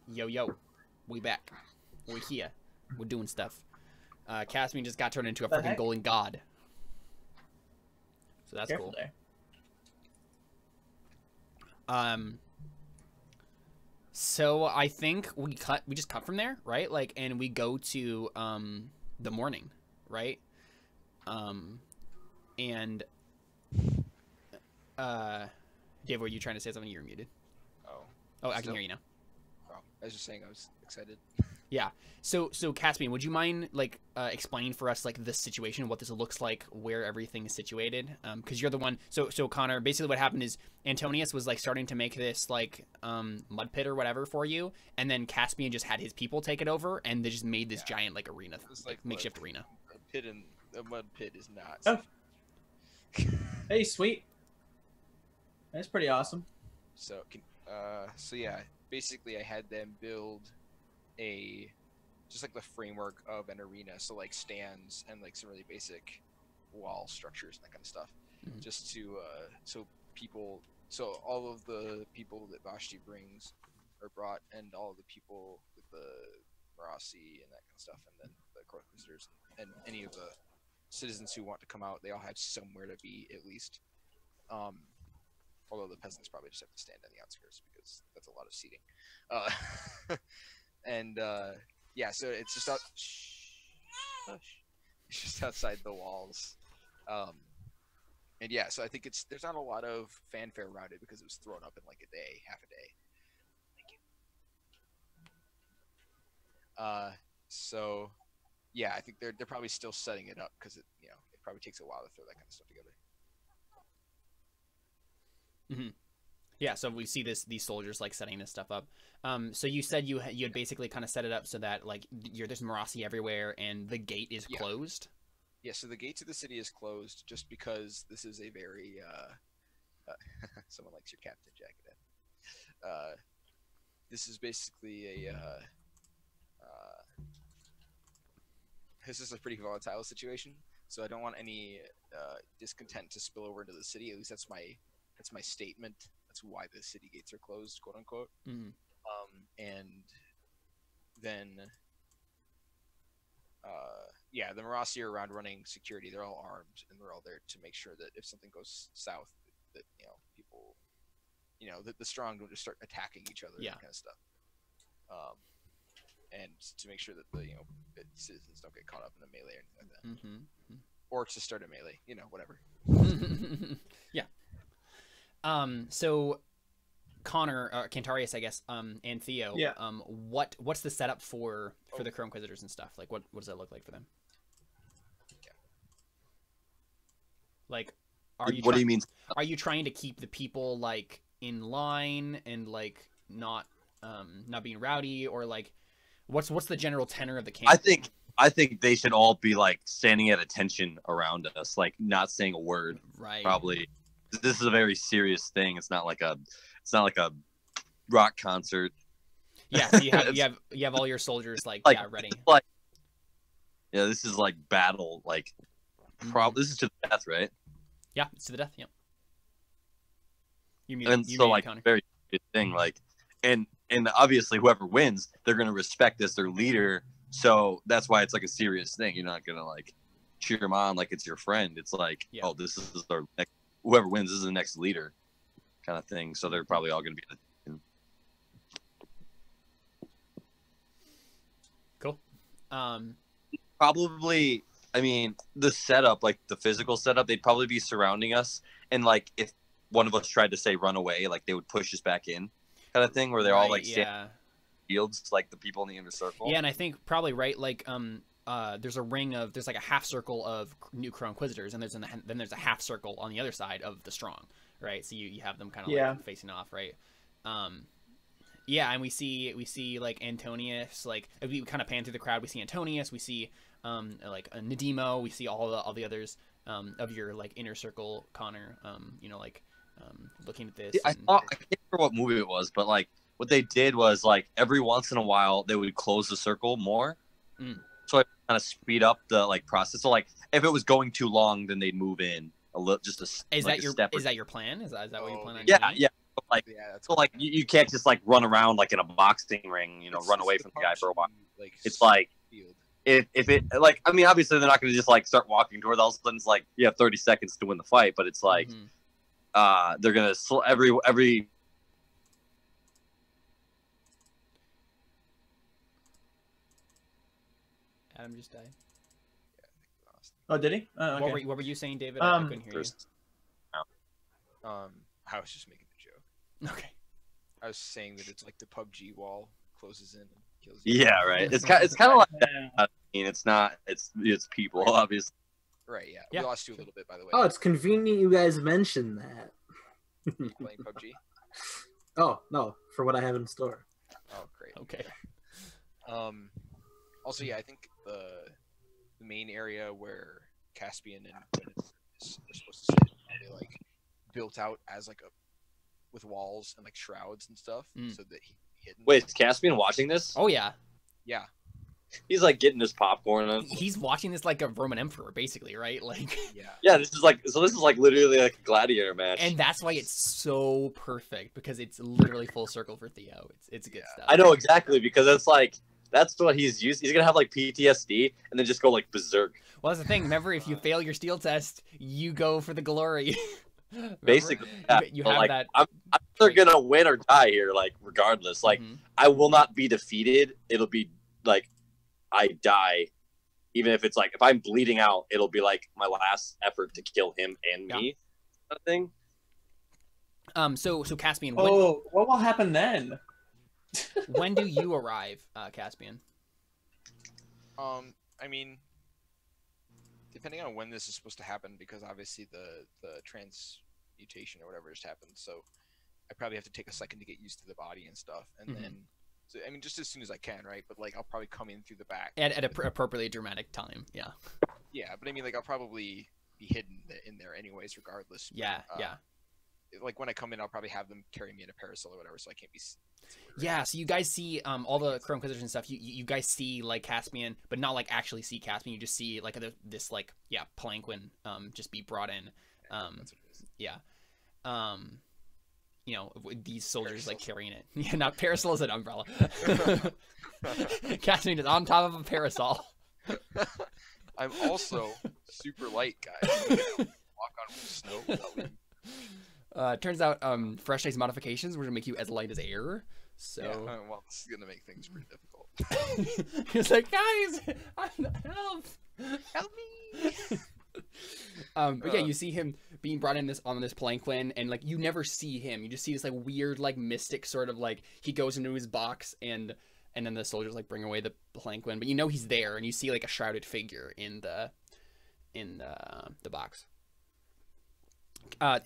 Yo, yo. We back. We're here. We're doing stuff. Caspian just got turned into a freaking golden god. So that's cool. There. So I think we just cut from there, right? Like, and we go to the morning, right? And Dave, were you trying to say something? You're muted. Oh, I can hear you now. Oh, I was just saying I was excited. Yeah. So Caspian, would you mind like explaining for us like the situation, what this looks like, where everything is situated? Because you're the one. So Connor, basically what happened is Antonius was like starting to make this like mud pit or whatever for you, and then Caspian just had his people take it over, and they just made this giant like arena, like makeshift arena. A mud pit is not. Oh. Hey, sweet. That's pretty awesome. So yeah, basically I had them build just like the framework of an arena, so like stands and like some really basic wall structures and that kind of stuff, just to so all of the people that Vashti brings are brought, and all of the people with the Marasi and that kind of stuff, and then the Crow Inquisitors and any of the citizens who want to come out, they all have somewhere to be at least. Although the peasants probably just have to stand on the outskirts because that's a lot of seating. And yeah, so it's just it's just outside the walls. And yeah, so I think there's not a lot of fanfare around it because it was thrown up in like a day, half a day. Thank you. So yeah, I think they're probably still setting it up because it probably takes a while to throw that kind of stuff together. Yeah, so we see these soldiers like setting this stuff up. So you said you had basically kind of set it up so that like there's Marasi everywhere and the gate is closed. Yeah, so the gate to the city is closed just because this is a very someone likes your captain jacket. This is basically this is a pretty volatile situation, so I don't want any discontent to spill over into the city. At least that's my statement. That's why the city gates are closed, quote unquote. And then yeah, the Marasi are around running security. They're all armed and they're all there to make sure that if something goes south, that people, that the strong don't just start attacking each other, that kind of stuff. And to make sure that the citizens don't get caught up in a melee or anything like that, or to start a melee, whatever. Yeah. So Connor, Cantarius, I guess, and Theo, what's the setup for the Crow Inquisitors and stuff? Like, what does that look like for them? Like, what do you mean? Are you trying to keep the people like in line and like not being rowdy, or like what's the general tenor of the camp? I think they should all be like standing at attention around us, like not saying a word. Right. Probably. This is a very serious thing. It's not like a rock concert. Yeah, so you have all your soldiers like ready. Yeah, this is like battle. Like, this is to the death, right? Yeah, it's to the death. Yeah. Very good thing. Like, and obviously whoever wins, they're gonna respect as their leader. So that's why it's like a serious thing. You're not gonna like cheer them on like it's your friend. It's like, oh, this is our next. Whoever wins is the next leader, kind of thing. So they're probably all going to be cool. Probably, I mean, the setup, like the physical setup, they'd probably be surrounding us, and like if one of us tried to say run away, like they would push us back in, kind of thing, where they're all like standing fields, like the people in the inner circle. Yeah, and I think probably like there's like a half circle of new Crow Inquisitors, and then there's a half circle on the other side of the strong, right? So you have them kind of like facing off, right? Yeah, and we see like Antonius, like if we kind of pan through the crowd, we see Antonius, we see like Nadimo, we see all the others of your like inner circle, Connor, looking at this. I can't remember what movie it was, but like what they did was like every once in a while they would close the circle more. So I kind of speed up the like process. So like if it was going too long, then they'd move in a little, just a Is like that your step is that your plan? Is that what you plan on doing? Yeah. like, yeah, that's so like you can't just like run around like in a boxing ring, you know, run away from the guy for a while. Like, it's like field. if it like, I mean, obviously they're not going to just like start walking towards. All of a sudden, it's like you have 30 seconds to win the fight, but it's like they're gonna every. Adam just died. Oh, did he? Oh, okay. What were you saying, David? I couldn't hear you. I was just making a joke. Okay. I was saying that it's like the PUBG wall closes in and kills you. Yeah, right. It's kind of like that. I mean, it's not. It's people, obviously. Right. Yeah. Yeah. We lost you a little bit, by the way. Oh, it's convenient you guys mentioned that. Playing PUBG. Oh no, for what I have in store. Oh, great. Okay. Also, yeah, I think the main area where Caspian and Gwyn are supposed to sit, they like built out as like a with walls and like shrouds and stuff, so that he hidden. Wait, is Caspian watching this? Oh yeah. Yeah. He's like getting his popcorn. And... He's watching this like a Roman emperor, basically, right? Like. Yeah. Yeah, this is like literally like a gladiator match. And that's why it's so perfect, because it's literally full circle for Theo. It's good stuff. I know exactly, because it's like that's what he's used. He's gonna have like PTSD and then just go like berserk. Well, that's the thing. Remember, if you fail your steel test, you go for the glory. Basically, yeah. You have like, that. I'm either gonna win or die here. Like regardless, like I will not be defeated. It'll be like I die, even if it's like if I'm bleeding out, it'll be like my last effort to kill him and me. Kind of thing. So Caspian. What will happen then? When do you arrive, Caspian? I mean, depending on when this is supposed to happen, because obviously the transmutation or whatever just happened, so I probably have to take a second to get used to the body and stuff, and then, so I mean, just as soon as I can, right? But like, I'll probably come in through the back at an appropriately dramatic time. Yeah. Yeah, but I mean, like, I'll probably be hidden in there anyways, regardless. Yeah, but, like when I come in, I'll probably have them carry me in a parasol or whatever, so I can't be. Yeah, so you guys see all the Crow Inquisitors and stuff. You guys see like Caspian, but not like actually see Caspian. You just see like this like palanquin just be brought in. That's what it is. Yeah. You know, these soldiers parasol. Like carrying it. Yeah, not parasol is an umbrella. Caspian is on top of a parasol. I'm also super light, guys. Walk on snow. Turns out, fresh ice modifications were gonna make you as light as air. So, yeah, well, this is gonna make things pretty difficult. He's like, guys, help me. But yeah, you see him being brought in on this palanquin, and like you never see him. You just see this like weird, like mystic sort of like he goes into his box, and then the soldiers like bring away the palanquin. But you know he's there, and you see like a shrouded figure in the box.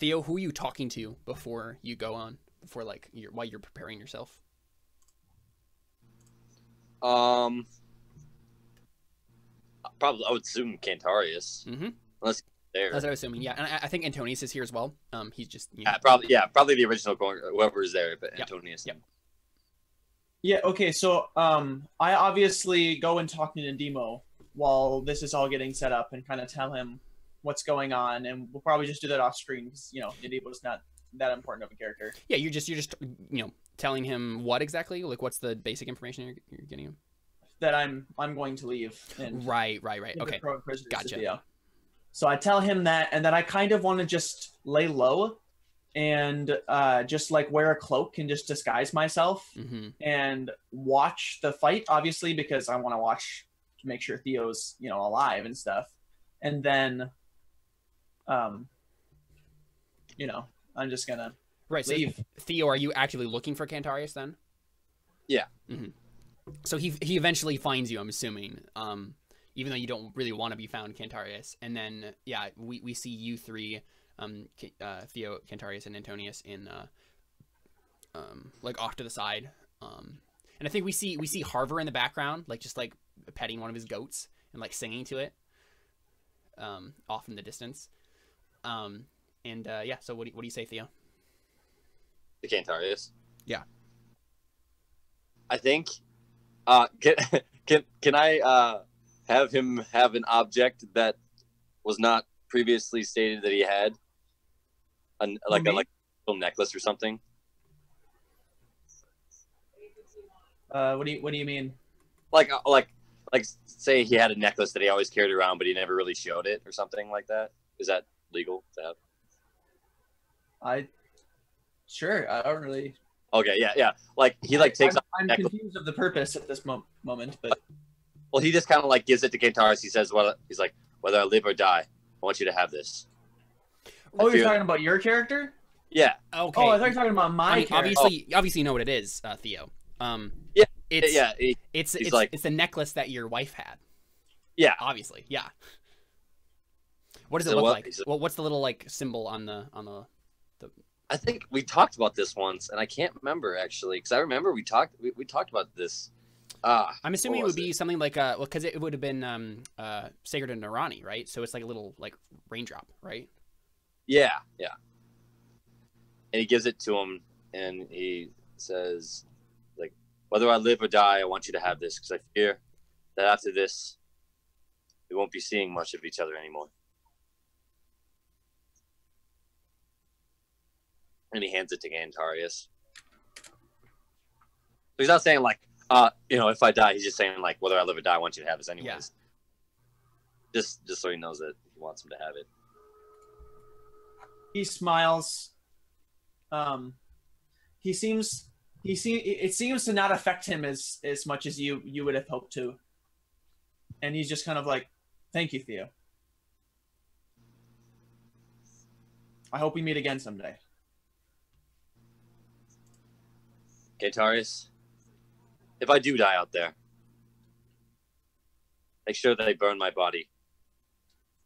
Theo, who are you talking to before you go on? Before like while you're preparing yourself? Probably I would assume Cantarius. Unless he's there. That's what I was assuming. Yeah, and I think Antonius is here as well. He's just probably the original whoever is there, but Antonius. Yep. Yeah. Okay. So I obviously go and talk to Nandimo while this is all getting set up and kind of tell him what's going on, and we'll probably just do that off screen because you know Nandimo's not that important of a character. Yeah, you're just you know telling him what exactly, like what's the basic information you're getting him? That I'm going to leave. And right. Okay, gotcha. Yeah. So I tell him that, and then I kind of want to just lay low and just like wear a cloak and just disguise myself and watch the fight, obviously, because I want to watch to make sure Theo's, you know, alive and stuff. And then, you know, I'm just going to leave. So Theo, are you actively looking for Cantarius then? Yeah. So he eventually finds you, I'm assuming. Even though you don't really want to be found, Cantarius. And then, yeah, we see you three, Theo, Cantarius, and Antonius in, like, off to the side. And I think we see Harver in the background, like, just, like, petting one of his goats and, like, singing to it, off in the distance. Yeah, so what do you say, Theo? The Cantarius? Yeah. I think, can I, have him have an object that was not previously stated that he had, like a little necklace or something. What do you mean? Like say he had a necklace that he always carried around, but he never really showed it or something like that. Is that legal to have? Sure. I don't really. Okay, yeah. Like he takes. I'm confused of the purpose at this moment, but. Well, he just kind of like gives it to Cantarius. He says, "Well, he's like, whether I live or die, I want you to have this." Oh, you're talking about your character? Yeah. Okay. Oh, I thought you were talking about my character. Obviously, you know what it is, Theo. Yeah. It's the necklace that your wife had. Yeah. Obviously, yeah. What does it look like? What's the little like symbol on the? I think we talked about this once, and I can't remember actually, because I remember we talked about this. I'm assuming it would be something like because it would have been Sacred and Narani, right? So it's like a little like raindrop, right? Yeah. And he gives it to him, and he says, like, whether I live or die, I want you to have this, because I fear that after this, we won't be seeing much of each other anymore. And he hands it to Cantarius. So he's not saying like, if I die, he's just saying like, whether I live or die, I want you to have this anyways. Yeah. Just so he knows that he wants him to have it. He smiles. It seems to not affect him as much as you would have hoped to. And he's just kind of like, thank you, Theo. I hope we meet again someday. Cantarius, if I do die out there, make sure that they burn my body.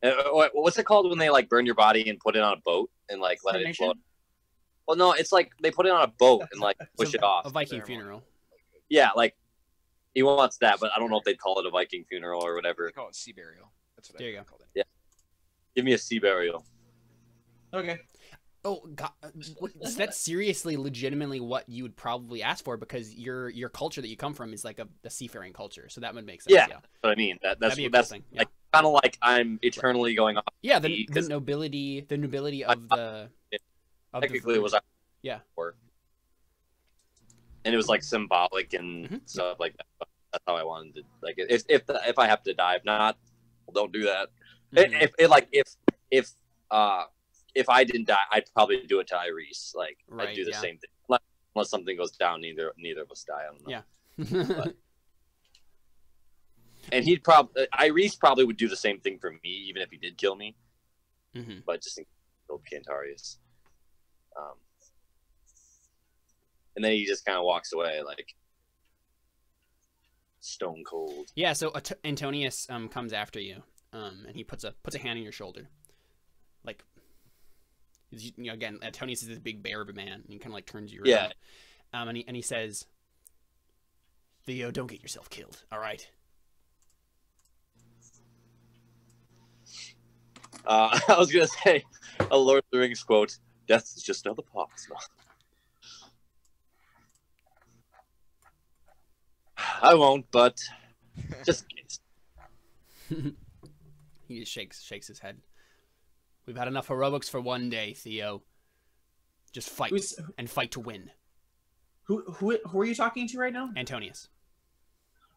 What's it called when they like burn your body and put it on a boat and like let it float? Well, no, it's like they put it on a boat and like push it off. A Viking funeral. Yeah, like he wants that, but I don't know if they'd call it a Viking funeral or whatever. They call it sea burial. That's what I called it. Yeah, give me a sea burial. Okay. Oh God, is that seriously, legitimately what you would probably ask for? Because your culture that you come from is like a seafaring culture, so that would make sense. Yeah, that's what I mean. That's thing. Yeah. Like kind of like I'm eternally going off. Yeah, the nobility of the. Technically, it was and it was like symbolic and stuff like that. That's how I wanted to like. If I have to die, if not, well, don't do that. If I didn't die, I'd probably do it to Ayrees. Like I'd do the same thing. Unless something goes down, neither of us die. I don't know. Yeah. And Ayrees probably would do the same thing for me, even if he did kill me. But just in killed Cantarius. And then he just kind of walks away, like stone cold. Yeah. So Antonius comes after you, and he puts a hand on your shoulder, like. Again, Antonius is this big bear of a man, and he kind of like turns you around. And he says, "Theo, don't get yourself killed. All right." I was gonna say a Lord of the Rings quote: "Death is just another pause." I won't, but just in case. He just shakes his head. We've had enough heroics for one day, Theo. Just fight and fight to win. Who are you talking to right now? Antonius.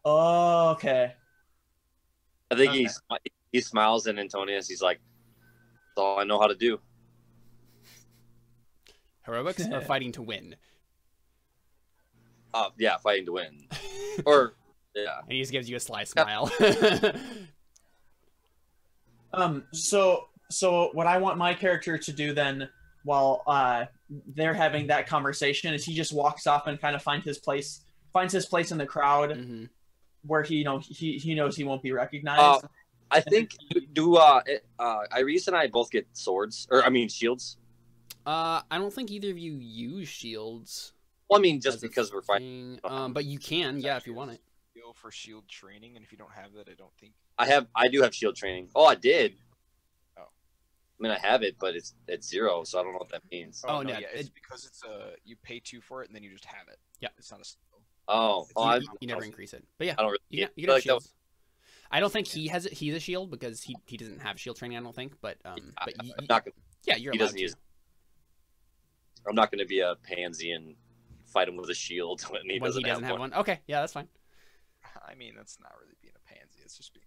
Oh, okay. I think he smiles at Antonius. He's like, "That's all I know how to do." Heroics or fighting to win? Yeah, fighting to win. Or yeah. And he just gives you a sly smile. So what I want my character to do then, while they're having that conversation, is he just walks off and kind of finds his place in the crowd, where he knows he won't be recognized. I think Ayrees and I both get swords, shields. I don't think either of you use shields. Well, I mean, just because we're fighting. But you can, if you want it. Go for shield training, and if you don't have that, I don't think. I do have shield training. Oh, I did. Oh. I mean, I have it, but it's 0, so I don't know what that means. Oh no, yeah, it's because it's you pay 2 for it, and then you just have it. Yeah, it's not a skill. Oh, you never increase it. But yeah, I don't really. You have shields. I don't think he's a shield because he doesn't have shield training. I don't think, but you're allowed to. Use. I'm not going to be a pansy and fight him with a shield when he doesn't have one. Okay, yeah, that's fine. I mean, that's not really being a pansy. It's just being.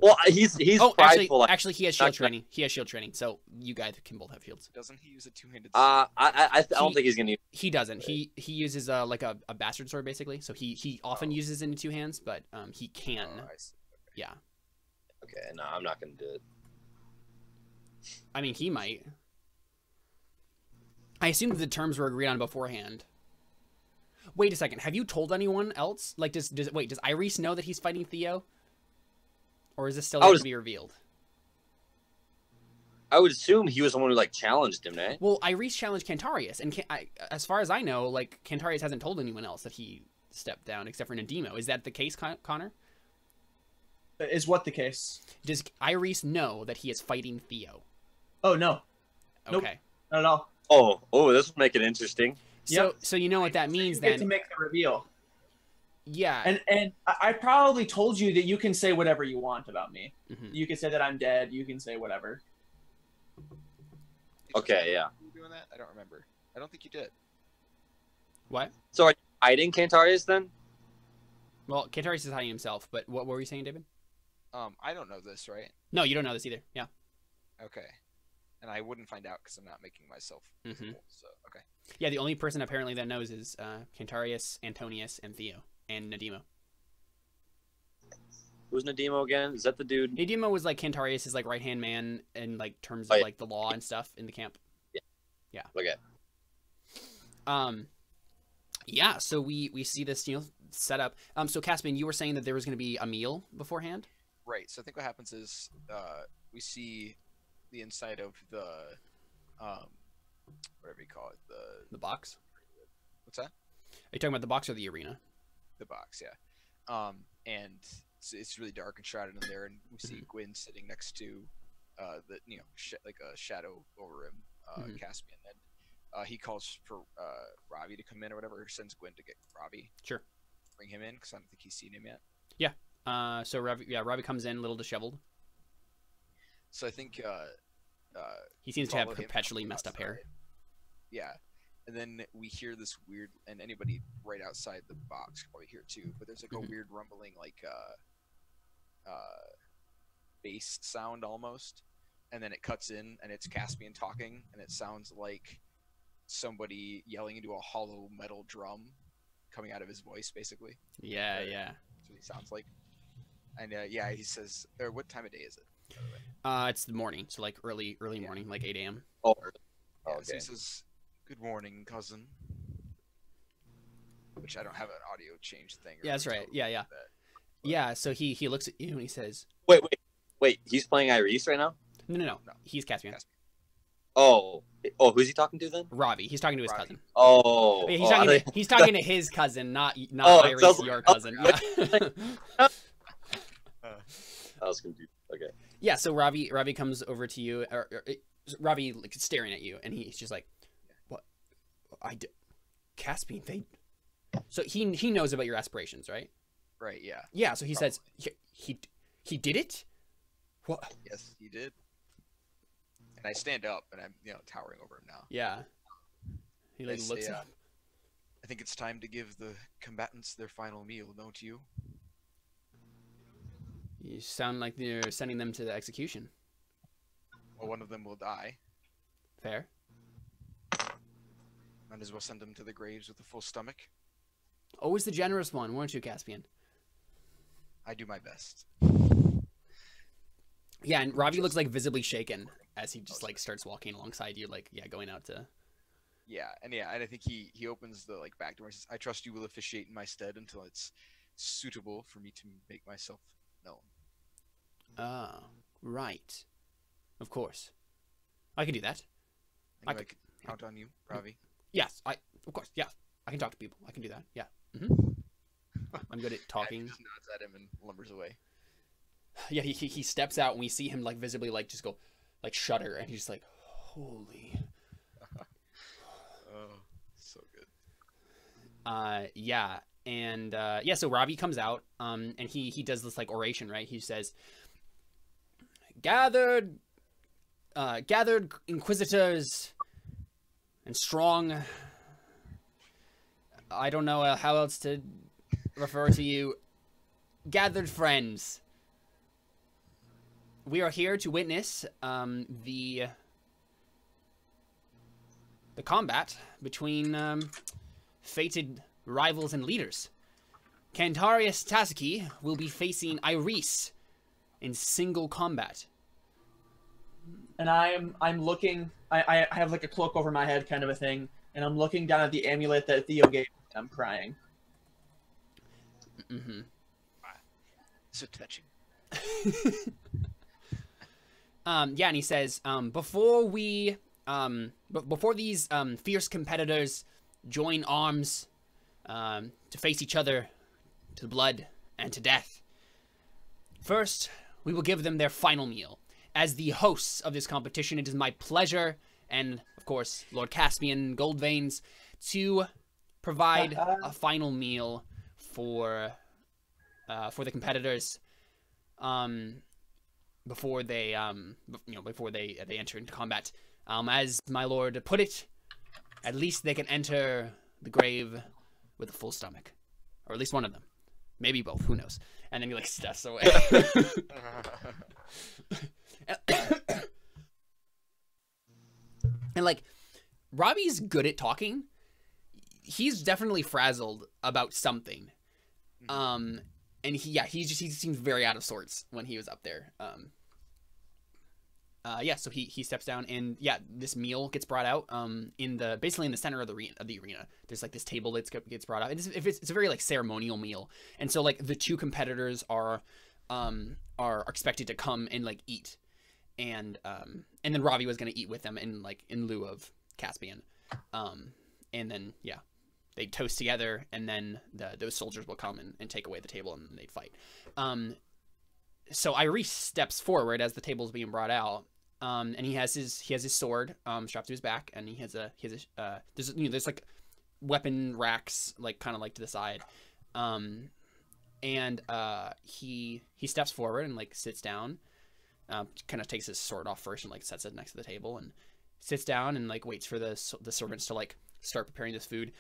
Well, he's prideful. Actually, he has shield training. He has shield training, so you guys can both have shields. Doesn't he use a two-handed? I don't think he's gonna. He doesn't. He uses like a bastard sword basically. So he often uses it in 2 hands, but he can. Oh, I see. Okay. Yeah. Okay, no, I'm not gonna do it. I mean, he might. I assume the terms were agreed on beforehand. Wait a second. Have you told anyone else? Like, does Ayrees know that he's fighting Theo? Or is this still to be revealed? I would assume he was the one who like challenged him, eh? Well, Ayrees challenged Cantarius, and as far as I know, like Cantarius hasn't told anyone else that he stepped down except for Nadimo. Is that the case, Connor? Is what the case? Does Ayrees know that he is fighting Theo? Oh no. Okay. Nope, not at all. Oh, this will make it interesting. So you know what that means you then? Get to make the reveal. Yeah. And I probably told you that you can say whatever you want about me. Mm-hmm. You can say that I'm dead. You can say whatever. Okay, yeah. You doing that? I don't remember. I don't think you did. What? So are you hiding Cantarius then? Well, Cantarius is hiding himself, but what were you saying, David? I don't know this, right? No, you don't know this either. Yeah. Okay. And I wouldn't find out because I'm not making myself visible. So okay. Yeah, the only person apparently that knows is Cantarius, Antonius, and Theo, and Nadimo. Who's Nadimo again? Is that the dude? Nadimo was like Cantarius' like right-hand man in like terms of like the law and stuff in the camp. Yeah. Yeah. Okay. Yeah, so we see this, set up. So Caspian, you were saying that there was going to be a meal beforehand? Right. So I think what happens is we see the inside of the whatever you call it, the box. What's that? Are you talking about the box or the arena? The box, yeah. And it's really dark and shrouded in there, and we see Gwyn sitting next to the like a shadow over him, Caspian, and he calls for Robbie to come in or whatever, or sends Gwyn to get Robbie. Sure. Bring him in because I don't think he's seen him yet. Yeah. So Robbie comes in a little disheveled. So I think he seems to have perpetually messed up hair. Yeah. And then we hear this weird, and anybody right outside the box can probably hear it too, but there's like a weird rumbling, like bass sound almost, and then it cuts in and it's Caspian talking, and it sounds like somebody yelling into a hollow metal drum coming out of his voice, basically. Yeah. That's what he sounds like. And yeah, he says, or what time of day is it? It's the morning, so like early morning, like 8 a.m. Oh, yeah, okay. So he says, "Good morning, cousin." Which I don't have an audio change thing. Yeah, that's right. Yeah. Yeah, so he looks at you and he says, Wait, he's playing Ayrees right now? No. He's Caspian. Oh, who's he talking to then? Robbie. He's talking to his cousin. Oh. Yeah, he's talking to his cousin, not Ayrees, your cousin. Yeah. I was confused. Okay. Yeah, so Robbie comes over to you, or Robbie like staring at you, and he's just like, "What? Caspian, they." So he knows about your aspirations, right? Right. Yeah. Yeah. So he says he did it. What? Yes, he did. And I stand up, and I'm towering over him now. Yeah. He like looks up. I think it's time to give the combatants their final meal, don't you? You sound like you're sending them to the execution. Well, one of them will die. Fair. Might as well send them to the graves with a full stomach. Always the generous one, weren't you, Caspian? I do my best. Yeah, and Robbie looks like visibly shaken as he just like starts walking alongside you, like going out to. Yeah, and I think he opens the back door and says, "I trust you will officiate in my stead until it's suitable for me to make myself known." Ah, right. Of course. I can do that. I can count on you, Ravi. Yes, of course, yeah. I can talk to people. I can do that. Yeah. I'm good at talking. He just nods at him and lumbers away. Yeah, he steps out and we see him visibly just go shudder, and he's just like, holy. Oh, so good. Yeah. And so Robbie comes out, and he does this oration, right? He says, gathered inquisitors and strong I don't know how else to refer to you. Gathered friends. We are here to witness the combat between fated rivals and leaders. Cantarius Tasuki will be facing Ayrees in single combat. And I'm looking. I have like a cloak over my head, kind of a thing, and I'm looking down at the amulet that Theo gave me. I'm crying. Mm-hmm. So touching. Yeah, and he says, before these fierce competitors join arms to face each other to blood and to death, first we will give them their final meal. As the hosts of this competition, it is my pleasure, and of course Lord Caspian Goldveins, to provide a final meal for the competitors before they enter into combat. As my lord put it, at least they can enter the grave with a full stomach, or at least one of them, maybe both. Who knows? And then he like steps away. And like, Robbie's good at talking. He's definitely frazzled about something. And he seems very out of sorts when he was up there. So he steps down, and this meal gets brought out basically in the center of the arena. There's like this table that gets brought out. It's a very like ceremonial meal, and so like the two competitors are expected to come and like eat, and then Ravi was gonna eat with them in lieu of Caspian, and then they toast together, and then those soldiers will come and take away the table, and they'd fight. So Ayrees steps forward as the table's being brought out, and he has his sword strapped to his back, and there's like weapon racks kind of to the side, and he steps forward and sits down, kind of takes his sword off first and sets it next to the table and sits down and waits for the servants to start preparing this food.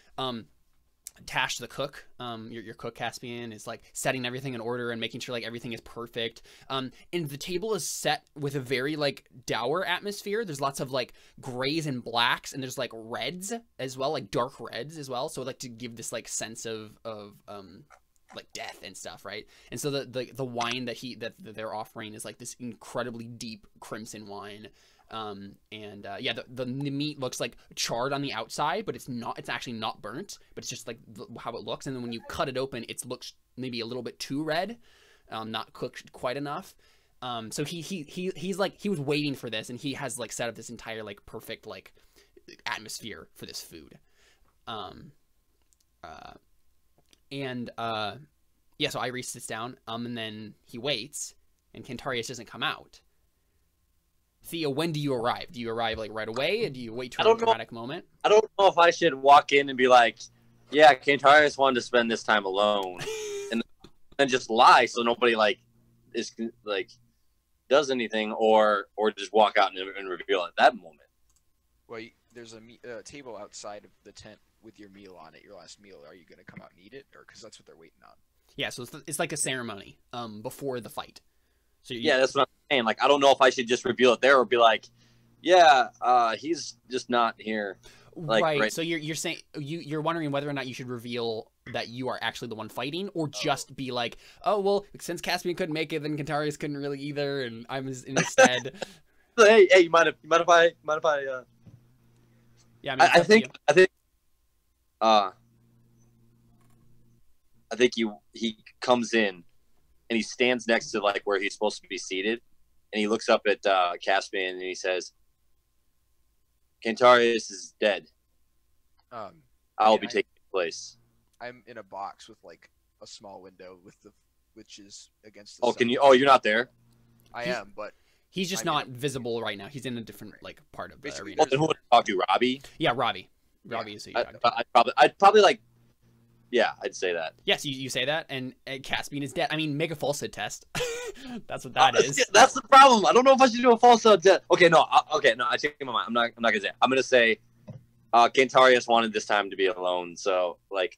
Tash the cook, your cook Caspian, is setting everything in order and making sure everything is perfect. And the table is set with a very dour atmosphere. There's lots of grays and blacks, and there's reds as well, dark reds as well. So to give this sense of death and stuff, right? And so the wine that they're offering is this incredibly deep crimson wine. The meat looks charred on the outside, but it's actually not burnt, but it's just how it looks. And then when you cut it open, it looks maybe a little bit too red, not cooked quite enough. So he was waiting for this, and he has set up this entire perfect atmosphere for this food. So Ayrees sits down, and then he waits, and Cantarius doesn't come out. Theo, when do you arrive? Do you arrive right away, or do you wait till a dramatic moment? I don't know if I should walk in and be yeah, Cantarius wanted to spend this time alone, and then just lie so nobody does anything, or just walk out and reveal at that moment. Well, there's a table outside of the tent with your meal on it, your last meal. Are you going to come out and eat it, or because that's what they're waiting on? Yeah, so it's like a ceremony before the fight. So that's what I'm saying. I don't know if I should just reveal it there or be he's just not here. Right. So you're saying you're wondering whether or not you should reveal that you are actually the one fighting, or just be oh well, since Caspian couldn't make it, then Cantarius couldn't really either, and I'm instead. hey, you mind if I? Yeah, I think he comes in. And he stands next to where he's supposed to be seated, and he looks up at Caspian and he says, "Cantarius is dead. I'll be taking his place." I'm in a box with a small window which is against the sun. Can you? Oh, you're not there. I am, but he's just not visible right now. He's in a different part of the arena. Then who would I talk to? Robbie? Yeah, Robbie. Robbie is who you're talking to. I'd probably yeah, I'd say that. Yes, you say that, and Caspian is dead. I mean, make a falsehood test. That's what that is. That's the problem. I don't know if I should do a falsehood test. Okay, no, I take my mind. I'm not gonna say it. I'm gonna say Cantarius wanted this time to be alone, so like,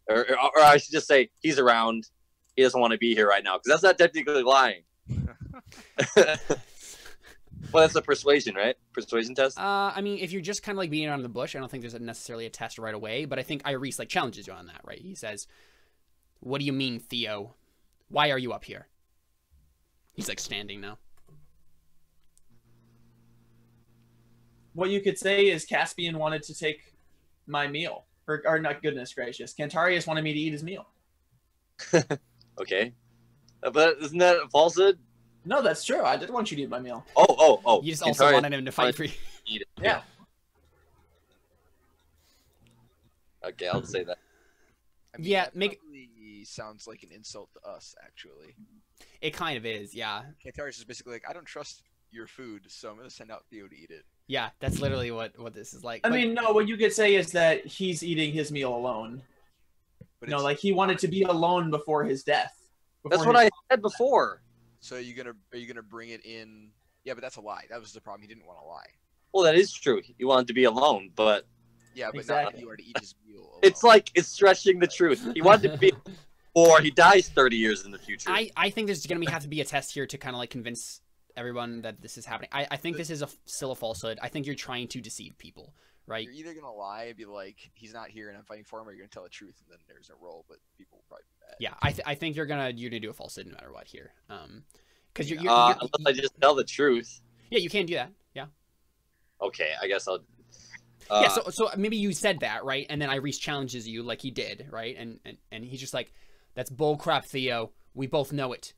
or I should just say he's around. He doesn't want to be here right now because that's not technically lying. Well, that's a persuasion, right? Persuasion test. I mean, if you're just kind of like beating around the bush, I don't think there's necessarily a test right away. But I think Ayrees like challenges you on that, right? He says, "What do you mean, Theo? Why are you up here?" He's like standing now. What you could say is Caspian wanted to take my meal, or not. Goodness gracious, Cantarius wanted me to eat his meal. Okay, but isn't that a falsehood? No, that's true. I did want you to eat my meal. Oh! You just also wanted him to fight for you. Yeah. Okay, I'll say that. I mean, Yeah, that make probably sounds like an insult to us, actually. it kind of is, yeah. Cantarius is basically like, I don't trust your food, so I'm gonna send out Theo to eat it. Yeah, that's literally what this is like. I mean, no. What you could say is that he's eating his meal alone. But No, like he wanted to be alone before his death. That's what I said before. So are you gonna bring it in? Yeah, but that's a lie. That was the problem. He didn't want to lie. Well, that is true. He wanted to be alone, but Yeah, but Exactly. not you are to eat his meal alone. it's like it's stretching the truth. He wanted to be, or he dies 30 years in the future. I think there's gonna have to be a test here to kind of like convince everyone that this is happening. I think this is still a falsehood. I think you're trying to deceive people, right? You're either gonna lie and be like, he's not here and I'm fighting for him, or you're gonna tell the truth and then there's a roll, but people will probably be mad. Yeah, I think you're gonna do a falsehood no matter what here. Because you're unless I just tell the truth. yeah, you can do that. Yeah. Okay, I guess I'll. Yeah, so maybe you said that, right? And then Ayrees challenges you like he did, right? And he's just like, that's bull crap, Theo. We both know it.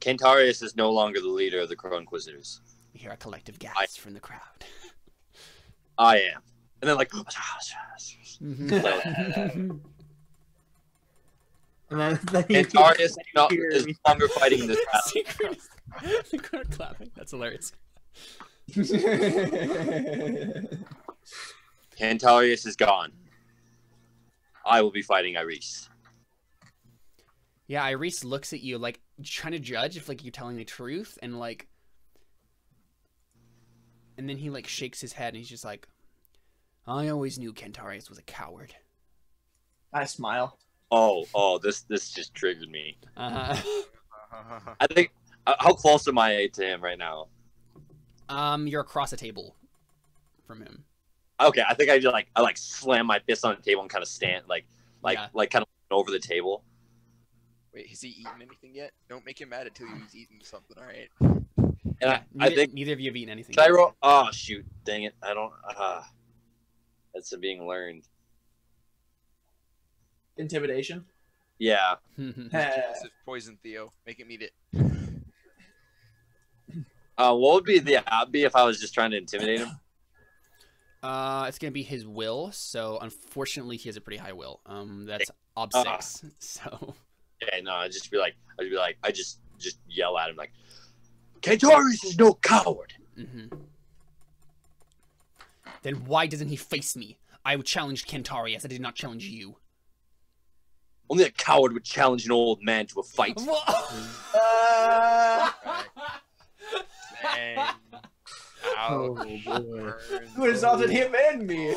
Cantarius is no longer the leader of the Crow Inquisitors. You hear a collective gasp from the crowd. I am. And then like, Mhm. And then you Cantarius is no hear me. longer fighting in this battle. The crowd clapping. That's hilarious. Cantarius is gone. I will be fighting Ayrees. Yeah, Ayrees looks at you like trying to judge if like you're telling the truth, and like, and then he like shakes his head and he's just like, I always knew Cantarius was a coward. I smile. Oh, this just triggered me. Uh-huh. I think. How close am I to him right now? You're across a table from him. Okay, I think I slam my fist on the table and kind of stand like Yeah. kind of over the table. Wait, has he eaten anything yet? Don't make him mad until he's eaten something, alright? And Yeah, I think neither of you have eaten anything. should I roll? Oh shoot, dang it! I don't. That's being learned. Intimidation. Yeah. Expensive poison, Theo. Make him eat it. What would be the be if I was just trying to intimidate him? It's gonna be his will. So unfortunately, he has a pretty high will. That's ob 6. So. Yeah, no, I'd just be like, I just yell at him like, Cantarius is no coward. Mm-hmm. Then why doesn't he face me? I challenged Cantarius. I did not challenge you. Only a coward would challenge an old man to a fight. Dang. Oh Ouch. boy. Burn. Who assaulted him and me?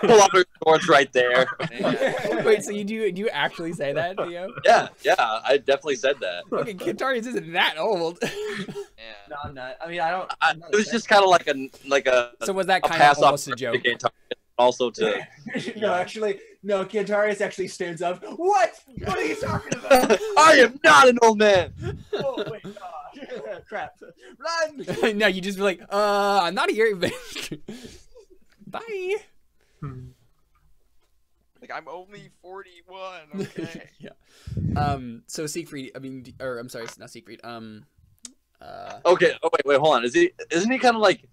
Pull out her swords right there. Wait, so do you actually say that, Theo? Yeah, I definitely said that. Okay, Cantarius isn't that old. Yeah. No, I'm not. I mean, I don't. It was just kind of like a So was that a kind of pass off almost a to joke? Cantarius, also to. No, actually, no. Cantarius actually stands up. What? What are you talking about? I am not an old man. Oh my god! Crap! Run! No, you just be like, I'm not here. Bye. Like, I'm only 41, okay? Yeah. So Siegfried, I'm sorry, it's not Siegfried. Okay. Oh wait, hold on. Isn't he kind of like?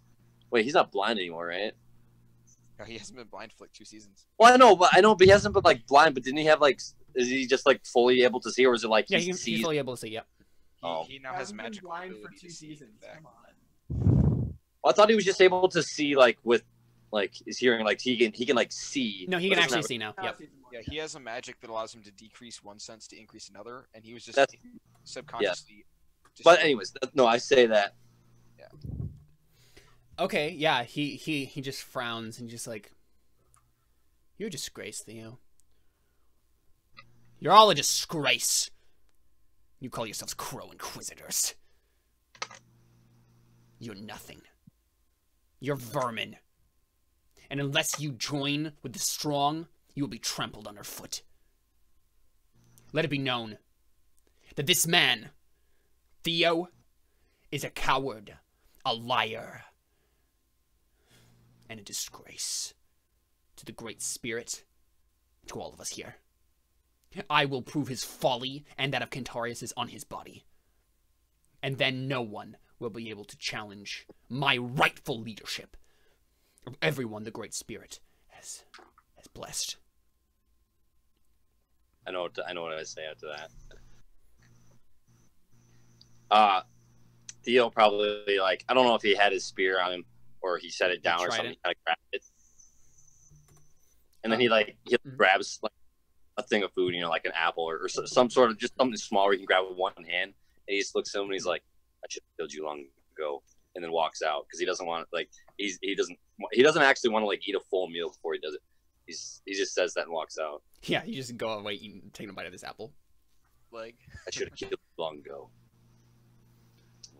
Wait, he's not blind anymore, right? No, he hasn't been blind for like 2 seasons. Well, I know, but he hasn't been like blind. But didn't he have like? Is he just like fully able to see, or is it like Yeah, he he's sees? fully able to see. Yeah. He now has Hasn't been magical blind for ability 2 to see seasons. back. Come on. Well, I thought he was just able to see like with like his hearing, like he can like see. No, he but can isn't actually that- see now. Yep. Yeah, he has a magic that allows him to decrease one sense to increase another, and he was just That's- subconsciously. Just But anyways, no, I say that. Okay, yeah, he just frowns and just like, you're a disgrace, Theo. You're all a disgrace. You call yourselves Crow Inquisitors. You're nothing. You're vermin. And unless you join with the strong, you will be trampled underfoot. Let it be known that this man, Theo, is a coward, a liar, and a disgrace to the Great Spirit, to all of us here. I will prove his folly and that of Cantarius on his body. And then no one will be able to challenge my rightful leadership of everyone the Great Spirit has blessed. I know what I say after that. Theo probably, like, I don't know if he had his spear on him or he set it down or something. He kind of grabbed it. And then he grabs like a thing of food, like an apple or some sort of just something small where you can grab with one hand. And he just looks at him and he's like, I should have killed you long ago. And then walks out because he doesn't want, like, he doesn't actually want to, like, eat a full meal before he does it. He just says that and walks out. Yeah, you just go away taking a bite of this apple. Like, I should have killed you long ago.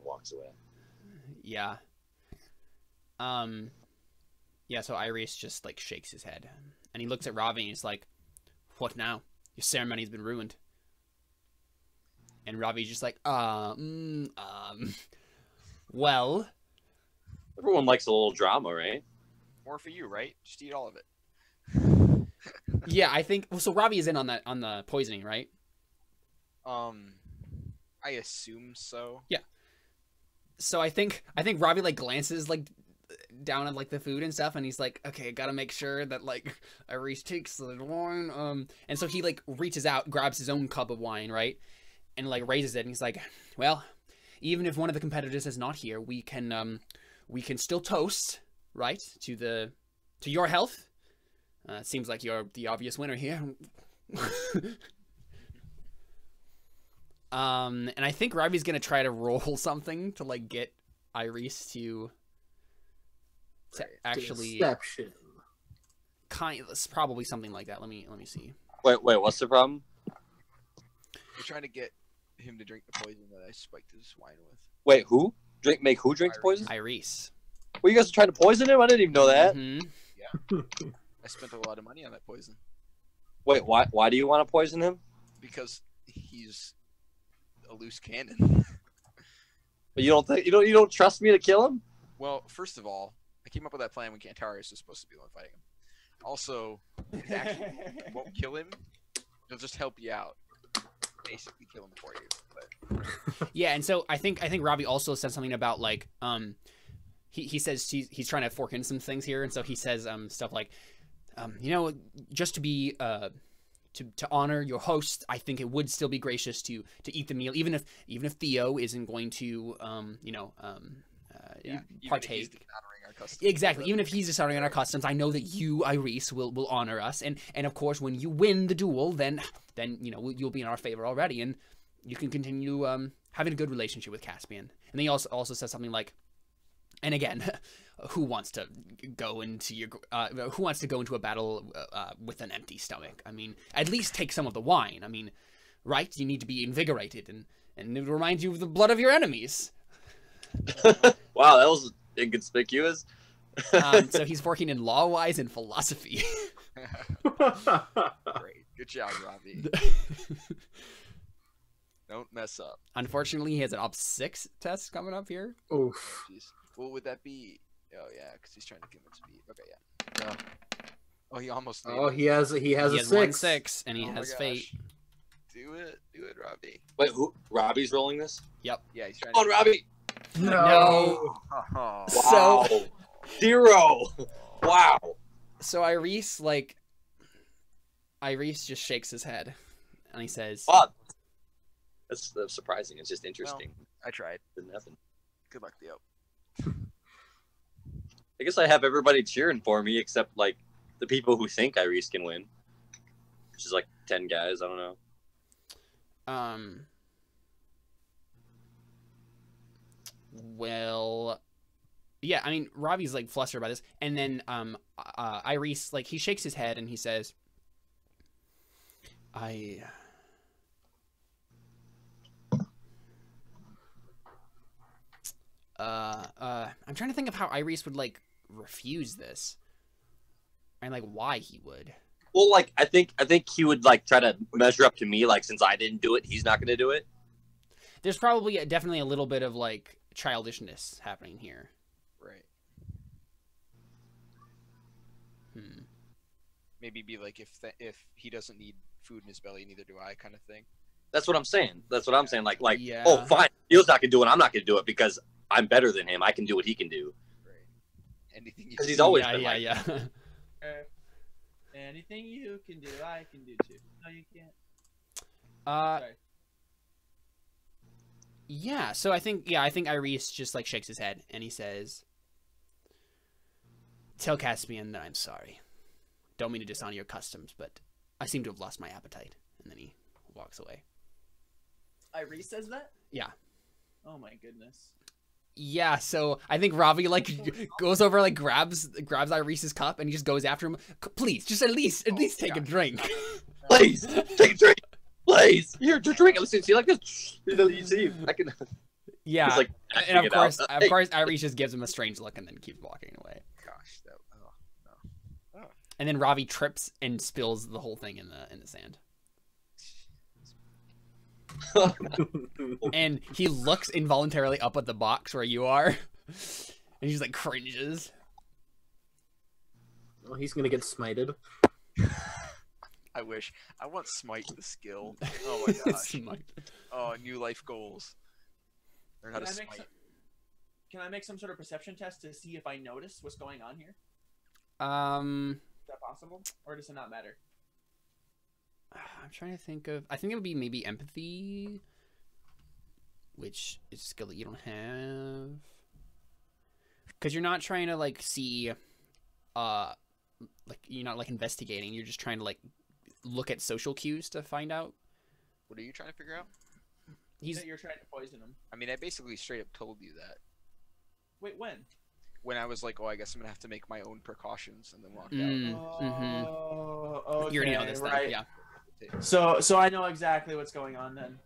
Walks away. Yeah. Yeah, so Ayrees just, like, shakes his head. And he looks at Ravi and he's like, what now? Your ceremony's been ruined. And Ravi's just like, well. Everyone likes a little drama, right? More for you, right? Just eat all of it. Yeah, I think, so Ravi is in on the poisoning, right? I assume so. Yeah. So I think Ravi, like, glances, like, down at, like, the food and stuff, and he's like, okay, I gotta make sure that, like, Ayrees takes the wine, and so he, like, reaches out, grabs his own cup of wine, right, and, like, raises it, and he's like, well, even if one of the competitors is not here, we can still toast, right, to your health. It seems like you're the obvious winner here. And I think Ravi's gonna try to roll something to, like, get Ayrees to actually Deception. It's probably something like that. Let me see. Wait, what's the problem? We're trying to get him to drink the poison that I spiked his wine with. Wait, who? Make who drink the poison? Ayrees. Well, you guys are trying to poison him? I didn't even know that. Mm-hmm. Yeah. I spent a lot of money on that poison. Wait, why do you want to poison him? Because he's a loose cannon. But you don't trust me to kill him? Well, first of all, I came up with that plan when Cantarius was supposed to be the one fighting him. Also, it actually won't kill him. It'll just help you out. Basically kill him for you. But... Yeah, and so I think Ravi also said something about, like, he says he's trying to fork in some things here, and so he says stuff like, just to be to honor your host, I think it would still be gracious to eat the meal, even if Theo isn't going to partake. Exactly. Even if he's dishonoring our customs, I know that you, Ayrees, will honor us, and of course, when you win the duel, then you'll be in our favor already, and you can continue having a good relationship with Caspian. And then he also says something like, and again, who wants to go into a battle with an empty stomach? I mean, at least take some of the wine. I mean, right? You need to be invigorated, and it reminds you of the blood of your enemies. Wow, that was inconspicuous. So he's working in law-wise and philosophy. Great. Good job, Ravi. Don't mess up. Unfortunately, he has an Op 6 test coming up here. Oof. Jeez. Well, would that be... Oh, yeah, because he's trying to convince me. Okay, yeah. Oh, he almost... Oh, he has a 6. 1/6, and he has fate. Do it, Robbie. Wait, who? Robbie's rolling this? Yep. Yeah, he's trying Come on, Robbie! No. Oh. Wow. 0. Wow. So Ayrees just shakes his head, and he says, "Oh, that's surprising. It's just interesting." Well, I tried. Didn't happen. Good luck, Theo. I guess I have everybody cheering for me except, like, the people who think Ayrees can win, which is like 10 guys. I don't know. Well, yeah, I mean, Robbie's like flustered by this, and then Ayrees, like, he shakes his head and he says, I'm trying to think of how Ayrees would like refuse this, and like why he would. Well, like I think he would like try to measure up to me, like since I didn't do it, he's not going to do it. There's probably definitely a little bit of like childishness happening here. Right. Maybe be like if he doesn't need food in his belly, neither do I, kind of thing. That's what I'm saying. Like, yeah. Oh, fine. Theo's not gonna do it. I'm not gonna do it because I'm better than him. I can do what he can do. Right. Anything. Because he's always been yeah. Anything you can do, I can do too. No, you can't. Sorry. Yeah. So I think Ayrees just like shakes his head and he says, "Tell Caspian that I'm sorry. Don't mean to dishonor your customs, but I seem to have lost my appetite." And then he walks away. Ayrees says that? Yeah. Oh my goodness. Yeah, so I think Robbie like goes over, like grabs Ayrees' cup and he just goes after him. Please, just at least take a drink. Please, take a drink. Please, here, just drink. Listen, see like this. You see, I can. Yeah, like, and of course, Ayrees just gives him a strange look and then keeps walking away. Gosh, no. And then Robbie trips and spills the whole thing in the sand. And he looks involuntarily up at the box where you are, and he's like cringes. Well, he's gonna get smited. I wish. I want Smite the skill. Oh my gosh. Smite. Oh, new life goals. Learn how to smite. Can I make some sort of perception test to see if I notice what's going on here? Is that possible, or does it not matter? I'm trying to think of. I think it would be maybe empathy, which is a skill that you don't have, because you're not trying to like see, like you're not like investigating. You're just trying to like look at social cues to find out. What are you trying to figure out? You're trying to poison him. I mean, I basically straight up told you that. Wait, when? When I was like, oh, I guess I'm gonna have to make my own precautions, and then walked out. Oh, okay, You already know this, right? Yeah. So I know exactly what's going on then.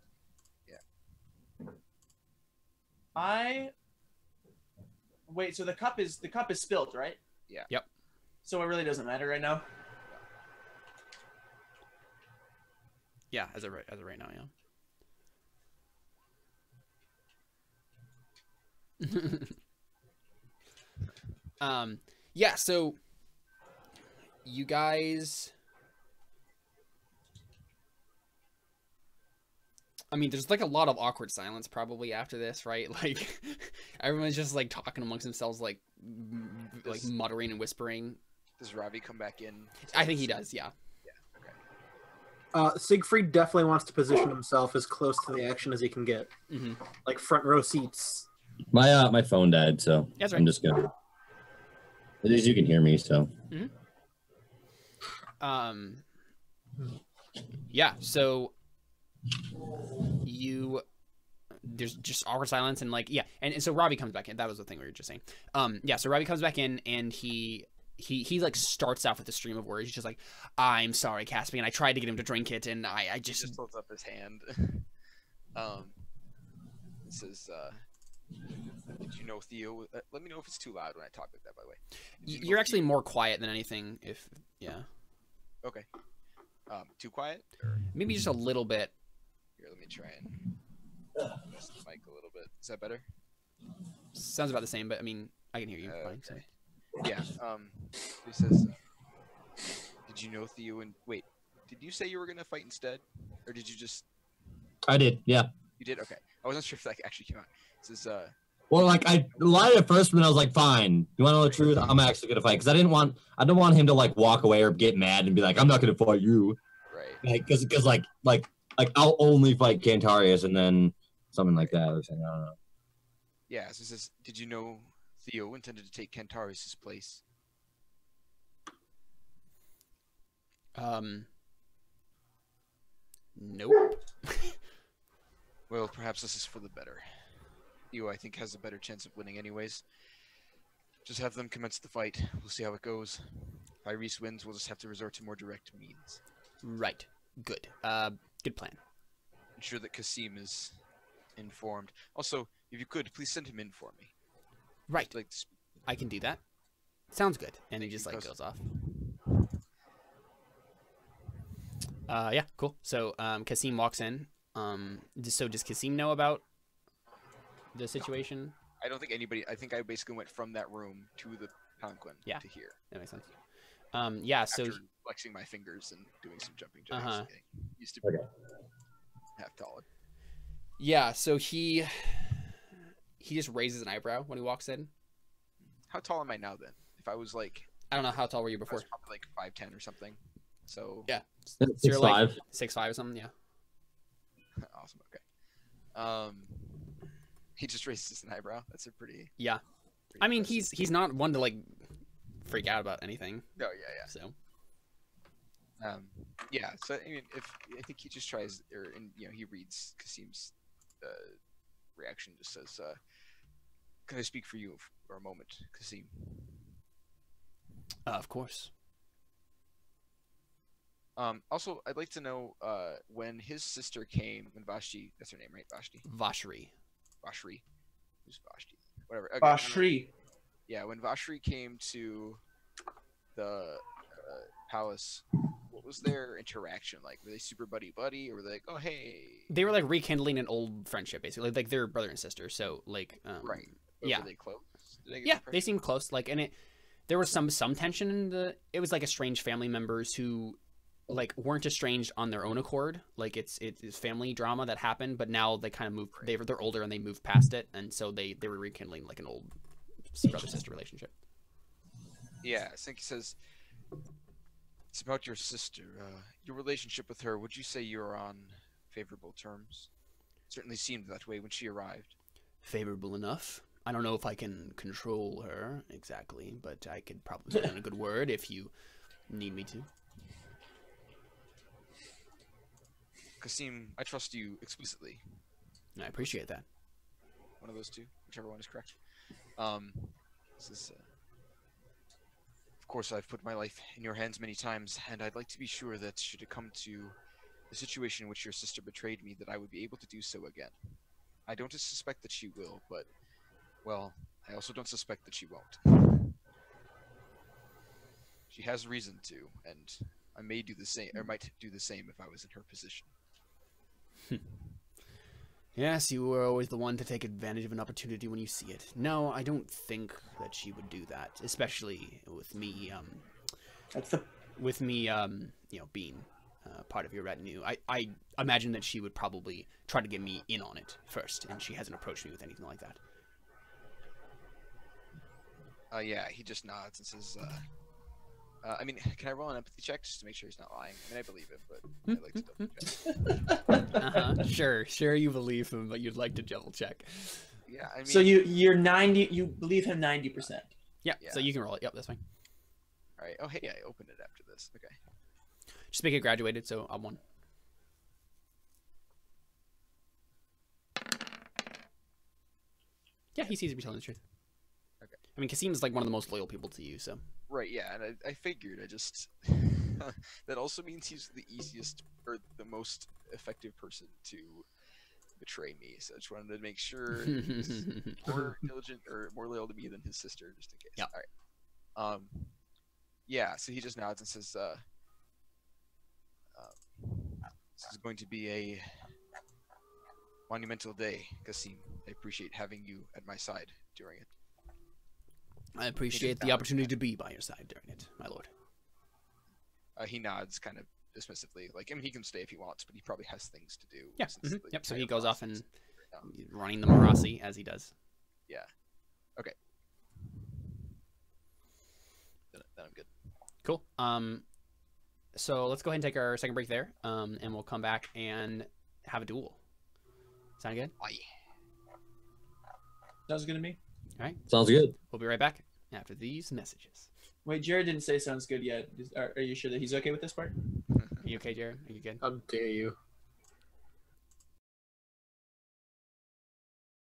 Yeah. Wait. So the cup is spilled, right? Yeah. Yep. So it really doesn't matter right now. Yeah, as of right now, yeah. Yeah, so you guys, I mean, there's like a lot of awkward silence probably after this, right? Like everyone's just like talking amongst themselves, like muttering and whispering. Does Ravi come back in? I think he does, yeah. Siegfried definitely wants to position himself as close to the action as he can get, like front row seats. My phone died, so That's right. I'm just gonna. At least you can hear me, so. Yeah. So there's just awkward silence and like and so Robbie comes back in. That was the thing we were just saying. Yeah. So Robbie comes back in and he like starts off with a stream of words. He's just like, "I'm sorry, Caspian. I tried to get him to drink it, and I just holds up his hand." This is did you know Theo? Let me know if it's too loud when I talk like that. By the way, you're actually more quiet than anything. Okay. Too quiet? Maybe just a little bit. Here, let me try and adjust the mic a little bit. Is that better? Sounds about the same, but I mean, I can hear you fine. So. Yeah. Who says? Did you know Theo? And wait, did you say you were gonna fight instead, or did you just? I did, yeah. You did? Okay. I wasn't sure if that actually came out. This is Well, like I lied at first, but then I was like, "Fine. You want to know the truth? I'm actually gonna fight." Because I didn't want him to like walk away or get mad and be like, "I'm not gonna fight you." Right. Like, because like I'll only fight Cantarius and then something like that or something. I don't know. Yeah. So it says, did you know Theo intended to take Cantarius' place? Nope. Well, perhaps this is for the better. Theo, I think, has a better chance of winning anyways. Just have them commence the fight. We'll see how it goes. If Ayrees wins, we'll just have to resort to more direct means. Right. Good. Good plan. Ensure that Kasim is informed. Also, if you could, please send him in for me. Right. Like, I can do that. Sounds good. And he just like goes off. Yeah, cool. So Kasim walks in. So does Kasim know about the situation? I don't think anybody. I think I basically went from that room to the palanquin to here. That makes sense. Yeah. So after flexing my fingers and doing some jumping jacks. Used to be half taller. Yeah. So he just raises an eyebrow when he walks in. How tall am I now then? If I was like, I don't know, how tall were you before? I was probably like 5'10" or something. So yeah, 6'5". Like 6'5" or something. Yeah. Awesome. Okay. He just raises an eyebrow. That's a pretty. Yeah. Pretty I mean, impressive. he's not one to like freak out about anything. Oh yeah. So. Yeah. So I mean, I think he just tries, he reads Kasim's reaction. Just says, "Can I speak for you for a moment, Kasim?" Of course. Also, I'd like to know when his sister came, when Vashti, that's her name, right? Vashri. Who's Vashti? Whatever. Okay, Vashri. Yeah, when Vashri came to the palace, what was their interaction like? Were they super buddy-buddy, or were they like, oh, hey? They were like rekindling an old friendship, basically. Like they're brother and sister, so like... right. But yeah. Were they close? They seemed close. Like, and there was some tension in the... It was like estranged family members who... like weren't estranged on their own accord. Like it's family drama that happened, but now they kind of moved. They're older and they moved past it, and so they were rekindling like an old brother sister relationship. Yeah, I think he says it's about your sister. Your relationship with her. Would you say you're on favorable terms? Certainly seemed that way when she arrived. Favorable enough. I don't know if I can control her exactly, but I could probably put in a good word if you need me to. Kasim, I trust you explicitly. I appreciate that. One of those two, whichever one is correct. This is, of course, I've put my life in your hands many times, and I'd like to be sure that should it come to the situation in which your sister betrayed me, that I would be able to do so again. I don't suspect that she will, but, well, I also don't suspect that she won't. She has reason to, and I may do the same, or might do the same if I was in her position. Yes, you were always the one to take advantage of an opportunity when you see it. No, I don't think that she would do that, especially with me. Being part of your retinue. I imagine that she would probably try to get me in on it first, and she hasn't approached me with anything like that. Yeah, he just nods and says, I mean, can I roll an empathy check just to make sure he's not lying? I mean, I believe him, but I'd like to double check. Sure, you believe him, but you'd like to double check. Yeah, I mean... So you're 90, you believe him 90%. Yeah, so you can roll it. Yep, that's fine. Alright, oh hey, I opened it after this. Okay. Just make it graduated, so I'm 1. Yeah, he sees you're telling the truth. Okay. I mean, Kasim is like one of the most loyal people to you, so... Right, yeah, and I figured, I just... that also means he's the easiest, or the most effective person to betray me, so I just wanted to make sure he's more diligent, or more loyal to me than his sister, just in case. Yeah. Alright. Yeah, so he just nods and says, this is going to be a monumental day, Kasim. I appreciate having you at my side during it. I appreciate the opportunity to be by your side during it, my lord. He nods kind of dismissively. Like, I mean, he can stay if he wants, but he probably has things to do. Yeah. Yep. So he goes off and running the Marassi as he does. Yeah. Okay. Then I'm good. Cool. So let's go ahead and take our second break there, and we'll come back and have a duel. Sound good? Aye. Sounds good to me. All right. Sounds good. We'll be right back after these messages. Wait, Jared didn't say sounds good yet. Are you sure that he's okay with this part? Are you okay, Jared? Are you good? How dare you?